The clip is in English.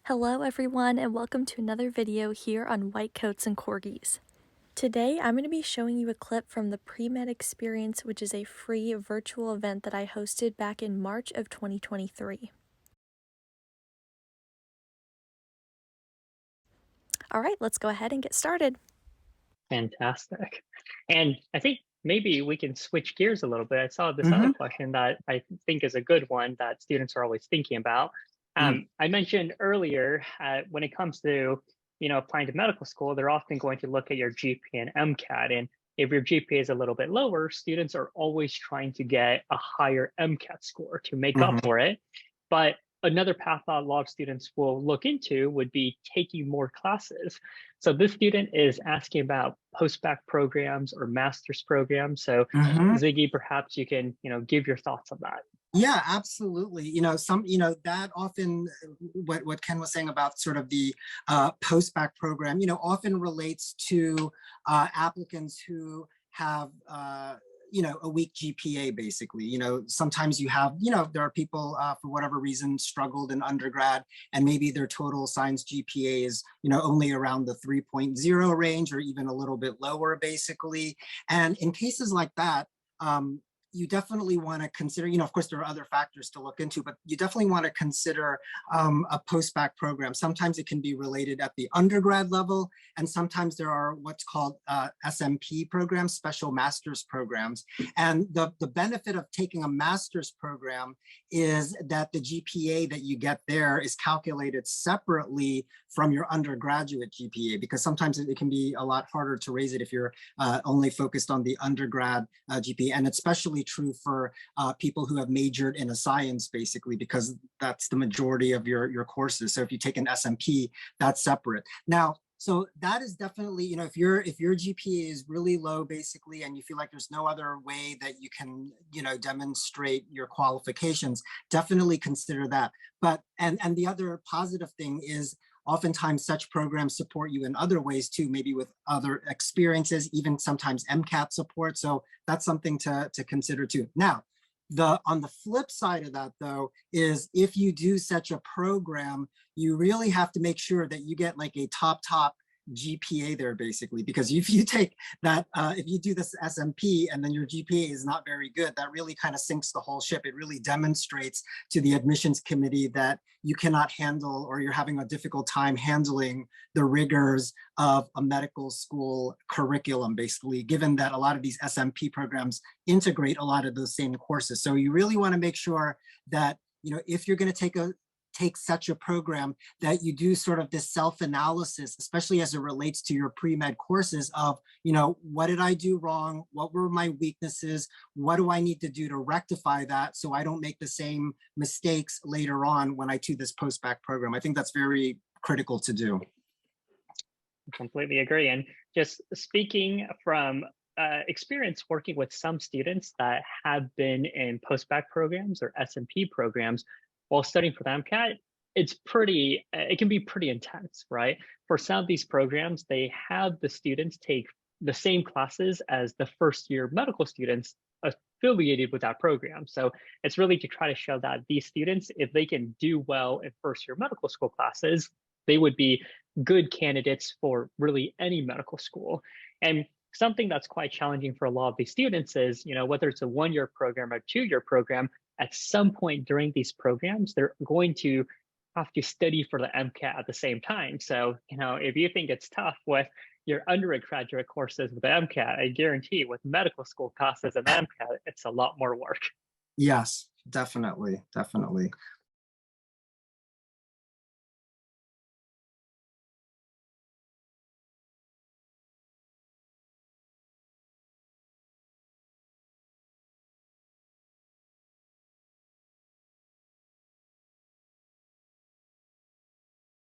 Hello everyone and welcome to another video here on White Coats and Corgis. Today I'm going to be showing you a clip from the Premed Experience, which is a free virtual event that I hosted back in March of 2023. Alright, let's go ahead and get started. Fantastic. And I think maybe we can switch gears a little bit. I saw this other question that I think is a good one that students are always thinking about. I mentioned earlier, when it comes to applying to medical school, they're often going to look at your GPA and MCAT. And if your GPA is a little bit lower, students are always trying to get a higher MCAT score to make up for it. But another path that a lot of students will look into would be taking more classes. So this student is asking about post-bac programs or master's programs. So Ziggy, perhaps you can, give your thoughts on that. Yeah, absolutely. That often, what Ken was saying about sort of the post-bac program, often relates to applicants who have a weak GPA, basically. Sometimes you have, there are people for whatever reason struggled in undergrad, and maybe their total science GPA is, only around the 3.0 range or even a little bit lower, basically. And in cases like that, you definitely want to consider, of course, there are other factors to look into, but you definitely want to consider a post-bac program. Sometimes it can be related at the undergrad level, and sometimes there are what's called SMP programs, special master's programs. And the benefit of taking a master's program is that the GPA that you get there is calculated separately from your undergraduate GPA, because sometimes it can be a lot harder to raise it if you're only focused on the undergrad GPA, and especially true for people who have majored in a science, basically, because that's the majority of your courses. So if you take an SMP, that's separate. Now, so that is definitely, if your GPA is really low, basically, and you feel like there's no other way that you can, demonstrate your qualifications, definitely consider that. But, and the other positive thing is, oftentimes such programs support you in other ways too, maybe with other experiences, even sometimes MCAT support. So that's something to consider too. Now, on the flip side of that, though, is if you do such a program, you really have to make sure that you get like a top GPA there, basically, because if you take that, if you do this SMP and then your GPA is not very good, that really kind of sinks the whole ship. It really demonstrates to the admissions committee that you cannot handle, or you're having a difficult time handling the rigors of a medical school curriculum, basically, given that a lot of these SMP programs integrate a lot of those same courses. So you really want to make sure that, if you're going to take such a program, that you do sort of this self-analysis, especially as it relates to your pre-med courses of, what did I do wrong? What were my weaknesses? What do I need to do to rectify that so I don't make the same mistakes later on when I do this post-bac program? I think that's very critical to do. I completely agree. And just speaking from experience working with some students that have been in post-bac programs or SMP programs, while studying for the MCAT, it can be pretty intense, right? For some of these programs, they have the students take the same classes as the first year medical students affiliated with that program. So it's really to try to show that these students, if they can do well in first year medical school classes, they would be good candidates for really any medical school. And something that's quite challenging for a lot of these students is, whether it's a 1-year program or 2-year program, at some point during these programs, they're going to have to study for the MCAT at the same time. So, if you think it's tough with your undergraduate courses with the MCAT, I guarantee with medical school classes and MCAT, it's a lot more work. Yes, definitely.